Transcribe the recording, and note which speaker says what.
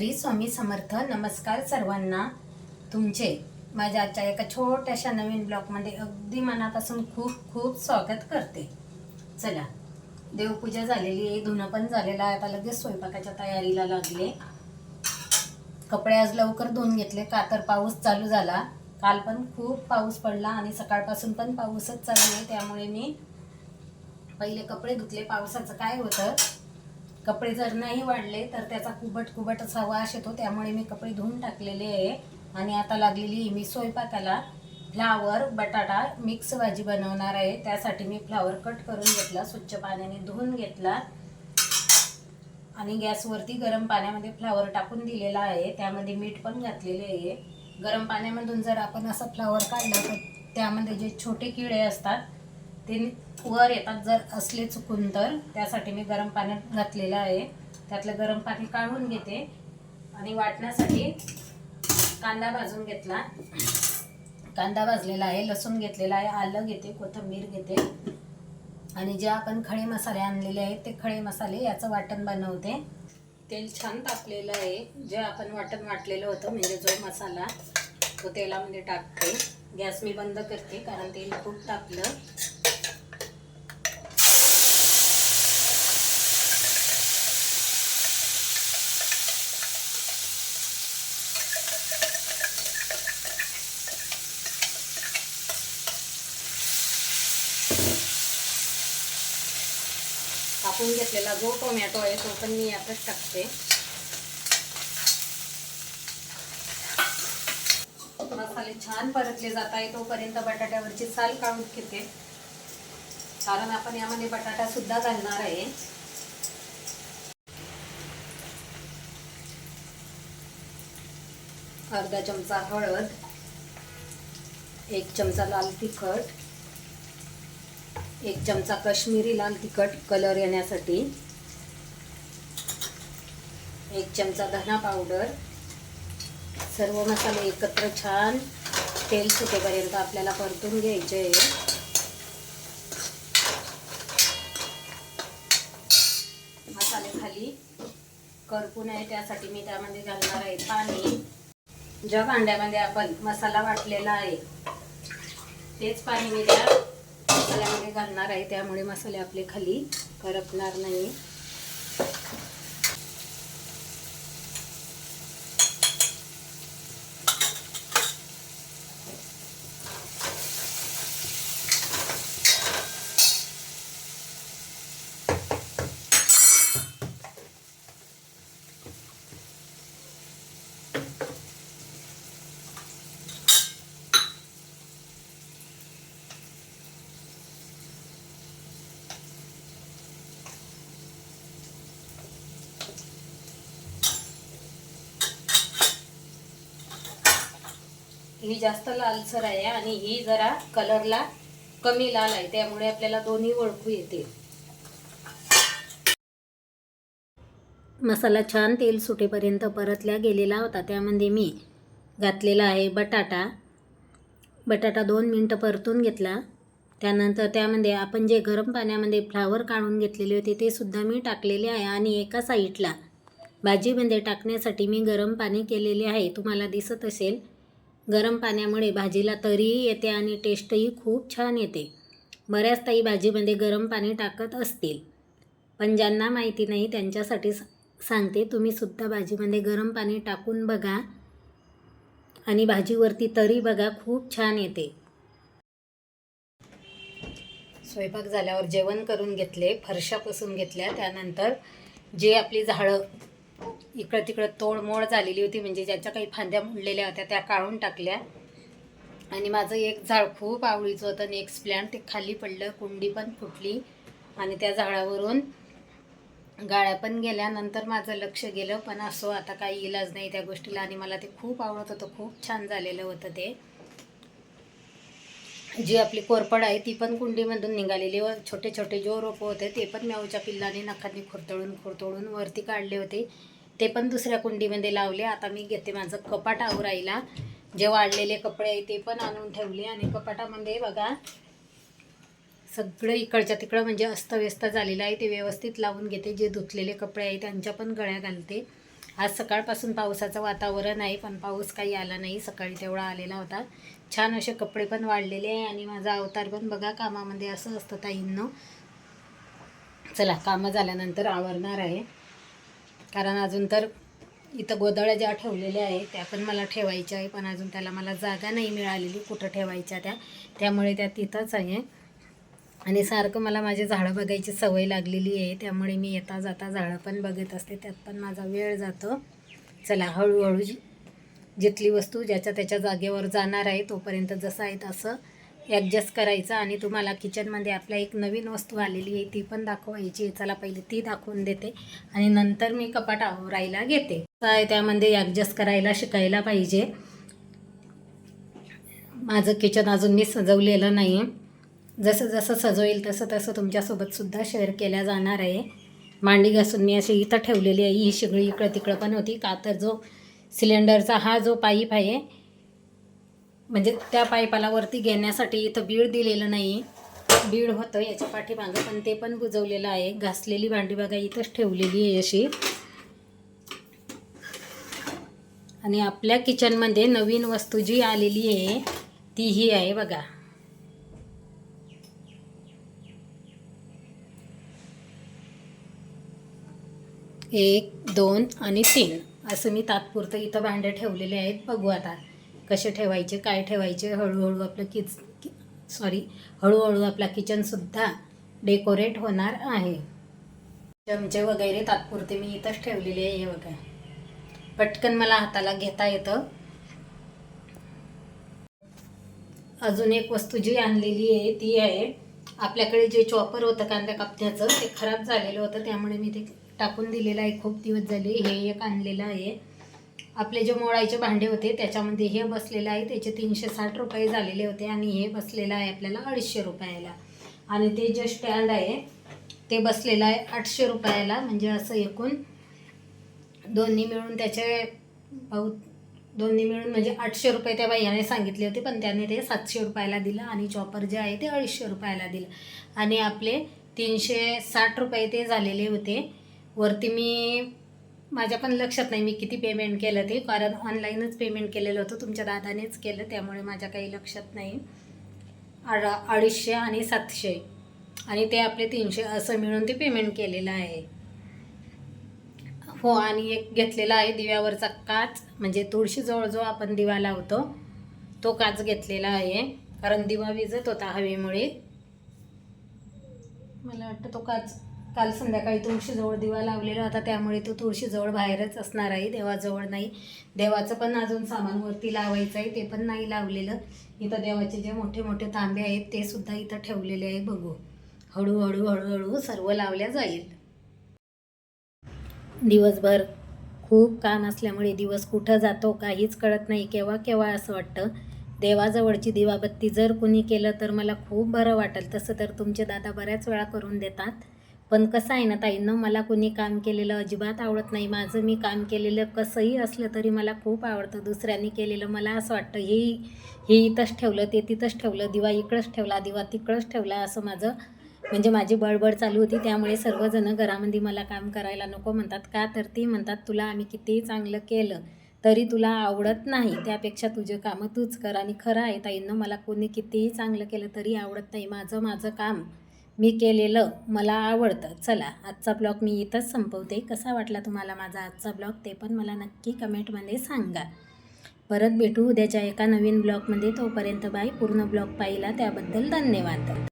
Speaker 1: श्री स्वामी समर्थ. नमस्कार सर्वांना. तुमचे माझ्या आजच्या एका छोट्याशा नवीन ब्लॉगमध्ये अगदी मनापासून खूप खूप स्वागत करते. चला, देवपूजा झालेली आहे, धुणं पण झालेलं आहे, आता लगेच स्वयंपाकाच्या तयारीला लागले. कपडे आज लवकर धुवून घेतले का तर पाऊस चालू झाला. काल पण खूप पाऊस पडला आणि सकाळपासून पण पाऊसच चालू आहे, त्यामुळे मी पहिले कपडे धुतले. पावसाचं काय होतं, कपडे जर नाही वाढले तर त्याचा कुबट असा वास येतो, त्यामुळे मी कपडे धुवून टाकलेले आहे. आणि आता लागलेली मी स्वयंपाकाला. फ्लावर बटाटा मिक्स भाजी बनवणार आहे, त्यासाठी मी फ्लावर कट करून घेतला, स्वच्छ पाण्याने धुवून घेतला आणि गॅसवरती गरम पाण्यामध्ये फ्लावर टाकून दिलेला आहे. त्यामध्ये मीठ पण घातलेले आहे. गरम पाण्यामधून जर आपण असं फ्लावर काढलं तर त्यामध्ये जे छोटे किडे असतात ते वर येतात, जर असले चुकून तर. त्यासाठी मी गरम पाण्यात घातलेलं आहे. त्यातलं गरम पाणी काढून घेते आणि वाटण्यासाठी कांदा भाजून घेतला. कांदा भाजलेला आहे, लसूण घेतलेला आहे, आलं घेते, कोथिंबीर घेते आणि जे आपण खडे मसाले आणलेले आहेत ते खडे मसाले याचं वाटण बनवते. तेल छान तापलेलं आहे. जे आपण वाटण वाटलेलं होतं म्हणजे जो मसाला तो तेलामध्ये टाकते. गॅस मी बंद करते कारण तेल खूप तापलं. कापून घेतलेला जो टोमॅटो आहे तो पण मी यातच टाकते. मसाले छान परतले जात आहे तोपर्यंत बटाट्यावरची साल काढून घेते, कारण आपण यामध्ये बटाटा सुद्धा घालणार आहे. अर्धा चमचा हळद, 1 चमचा लाल तिखट, 1 चमचा काश्मीरी लाल तिखट कलर येण्यासाठी, 1 चमचा धना पावडर. सर्व मसाले एकत्र छान तेल सुटेपर्यंत आपल्याला परतून घ्यायचे आहे. मसाले खाली करपू नये त्यासाठी मी त्यामध्ये घालणार आहे पाणी. ज्या भांड्यामध्ये आपण मसाला वाटलेला आहे तेच पाणी मी त्या मसाल्यामध्ये घालणार आहे, त्यामुळे मसाले आपले खाली करपणार नाही. ही जास्त लालसर आहे आणि ही जरा कलरला कमी लाल आहे, त्यामुळे आपल्याला दोन्ही ओळखू येते. मसाला छान तेल सुटेपर्यंत परतल्या गेलेला होता. त्यामध्ये मी घातलेला आहे बटाटा 2 मिनटं परतून घेतला. त्यानंतर त्यामध्ये आपण जे गरम पाण्यामध्ये फ्लावर काढून घेतलेले होते ते सुद्धा मी टाकलेले आहे आणि एका साईडला भाजीमध्ये टाकण्यासाठी मी गरम पाणी केलेले आहे. तुम्हाला दिसत असेल, गरम पाण्यामुळे भाजीला तरीही येते आणि टेस्टही खूप छान येते. बऱ्याच ताई भाजीमध्ये गरम पाणी टाकत असतील, पण ज्यांना माहिती नाही त्यांच्यासाठी सांगते, तुम्ही सुद्धा भाजीमध्ये गरम पाणी टाकून बघा आणि भाजीवरती तरी बघा, खूप छान येते. स्वयंपाक झाल्यावर जेवण करून घेतले, फरशा पुसून घेतल्या. त्यानंतर जे आपली झाडं इकडं तिकडं तोडमोड झालेली होती, म्हणजे ज्याच्या काही फांद्या मुडलेल्या होत्या त्या काढून टाकल्या. आणि माझं एक झाड खूप आवडीचं होतं, नेक्स्ट प्लॅन्ट, ते खाली पडलं, कुंडी पण फुटली आणि त्या झाडावरून गाळ्या पण गेल्या. नंतर माझं लक्ष गेलं, पण असो, आता काही इलाज नाही त्या गोष्टीला. आणि मला ते खूप आवडत होतं, खूप छान झालेलं होतं ते. जी आपली कोरपड आहे ती पण कुंडीमधून निघालेली व छोटे छोटे जो रोपं होते ते पण म्याऊच्या पिल्लाने नखांनी खुरतळून वरती काढले होते, ते पण दुसऱ्या कुंडीमध्ये लावले. आता मी घेते माझं कपाट आवरायला. जे वाढलेले कपडे आहे ते पण आणून ठेवले आणि कपाटामध्ये बघा सगळं इकडच्या तिकडं म्हणजे अस्तव्यस्त झालेलं आहे, ते व्यवस्थित लावून घेते. जे धुतलेले कपडे आहे त्यांच्या पण गळ्या घालते आज सकाळपासून पावसाचं वातावरण आहे, पण पाऊस काही आला नाही. सकाळी तेवढा आलेला होता. छान असे कपडे पण वाढलेले आहे आणि माझा अवतार पण बघा कामामध्ये असं असतं ताईंनो. चला, कामं झाल्यानंतर आवरणार आहे, कारण अजून तर इथं गोधड्या ज्या ठेवलेल्या आहे त्या पण मला ठेवायच्या आहे, पण अजून त्याला मला जागा नाही मिळालेली कुठं ठेवायच्या त्यामुळे त्या तिथंच आहे. आणि सारखं मला माझे झाडं बघायची सवय लागलेली आहे, त्यामुळे मी येता जाता झाडं पण बघत असते, त्यात पण माझा वेळ जातो. चला, हळूहळू जिथली वस्तू ज्याच्या त्याच्या जागेवर जाणार आहे तोपर्यंत जसं आहे तसं ॲडजस्ट करायचं. आणि तुम्हाला किचनमध्ये आपल्या एक नवीन वस्तू आलेली आहे ती पण दाखवायची आहे. चला, पहिले ती दाखवून देते आणि नंतर मी कपाट आवरायला घेते. काय त्यामध्ये ॲडजस्ट करायला शिकायला पाहिजे. माझं किचन अजून मी सजवलेलं नाही आहे. जसं जसं सजवेल तसं तसं तुमच्यासोबतसुद्धा शेअर केल्या जाणार आहे. मांडी घासून मी अशी इथं ठेवलेली आहे. ही सगळी इकडं तिकडं पण होती का, तर जो सिलेंडरचा हा जो पाईप आहे, म्हणजे त्या पाईपाला वरती घेण्यासाठी इथं बीड दिलेलं नाही. बीड होतं याच्या पाठीमागं, पण ते पण बुजवलेलं आहे. घासलेली भांडी बघा इथंच ठेवलेली आहे अशी. आणि आपल्या किचनमध्ये नवीन वस्तू जी आलेली आहे ती ही आहे बघा. 1, 2 आणि 3 असं मी तात्पुरतं इथं भांडे ठेवलेले आहेत. बघू आता कसे ठेवायचे, काय ठेवायचे. हळूहळू आपला किचनसुद्धा डेकोरेट होणार आहे. चमचे वगैरे तात्पुरते मी इथंच ठेवलेले आहे. हे बघा, पटकन मला हाताला घेता येतं. अजून एक वस्तू जी आणलेली आहे ती आहे, आपल्याकडे जे चॉपर होतं कांदा कापण्याचं ते खराब झालेलं होतं, त्यामुळे मी ते टाकून दिलेलं आहे. खूप दिवस झाले. हे एक आणलेलं आहे. आपले जे मोळायचे भांडे होते त्याच्यामध्ये हे बसलेलं आहे. त्याचे 360 रुपये झालेले होते आणि हे बसलेलं आहे आपल्याला 250 रुपयाला. आणि ते जे स्टँड आहे ते बसलेलं आहे 800 रुपयाला. म्हणजे असं एकूण दोन्ही मिळून म्हणजे 800 रुपये त्या बाईने सांगितले होते, पण त्याने ते 700 रुपयाला दिलं. आणि चॉपर जे आहे ते 250 रुपयाला दिलं. आणि आपले 360 रुपये ते झालेले होते. वरती माझ्या पण लक्षात नाही मी किती पेमेंट केलं ते, कारण ऑनलाईनच पेमेंट केलेलं होतं. तुमच्या दादानेच केलं, त्यामुळे माझ्या काही लक्षात नाही. 250 आणि 700 आणि ते आपले 300 असं मिळून ते पेमेंट केलेलं आहे. हो, आणि एक घेतलेला आहे दिव्यावरचा काच, म्हणजे तुळशीजवळ जो आपण दिवा लावतो तो काच घेतलेला आहे, कारण दिवा विझत होता हवेमुळे. मला वाटतं तो काच काल संध्याकाळी तुळशीजवळ दिवा लावलेला होता, त्यामुळे तो तुळशीजवळ बाहेरच असणार आहे, देवाजवळ नाही. देवाचं पण अजून सामान वरती लावायचं आहे, ते पण नाही लावलेलं. इथं देवाचे जे मोठे मोठे तांबे आहेत ते सुद्धा इथं ठेवलेले आहे. बघू, हळूहळू सर्व लावल्या जाईल. दिवसभर खूप काम असल्यामुळे दिवस कुठं जातो काहीच कळत नाही. केव्हा केव्हा असं वाटतं देवाजवळची दिवाबत्ती जर कुणी केलं तर मला खूप बरं वाटेल. तसं तर तुमचे दादा बऱ्याच वेळा करून देतात, पण कसं आहे ना ताईंनो, मला कुणी काम केलेलं अजिबात आवडत नाही. माझं मी काम केलेलं कसंही असलं तरी मला खूप आवडतं. दुसऱ्यांनी केलेलं मला असं वाटतं हे इथंच ठेवलं, ते तिथंच ठेवलं, दिवा इकडंच ठेवला, दिवा तिकडंच ठेवला, असं माझी बडबड चालू होती. त्यामुळे सर्वजण घरामध्ये मला काम करायला नको म्हणतात. का तर ती म्हणतात, तुला आम्ही कितीही चांगलं केलं तरी तुला आवडत नाही, त्यापेक्षा तुझे कामं तूच कर. आणि खरं आहे ताईंनो, मला कोणी कितीही चांगलं केलं तरी आवडत नाही. माझं काम मी केलेलं मला आवडतं. चला, आजचा ब्लॉग मी इथंच संपवते. कसा वाटला तुम्हाला माझा आजचा ब्लॉग ते पण मला नक्की कमेंटमध्ये सांगा. परत भेटू उद्याच्या एका नवीन ब्लॉगमध्ये. तोपर्यंत बाय. पूर्ण ब्लॉग पाहिला त्याबद्दल धन्यवाद.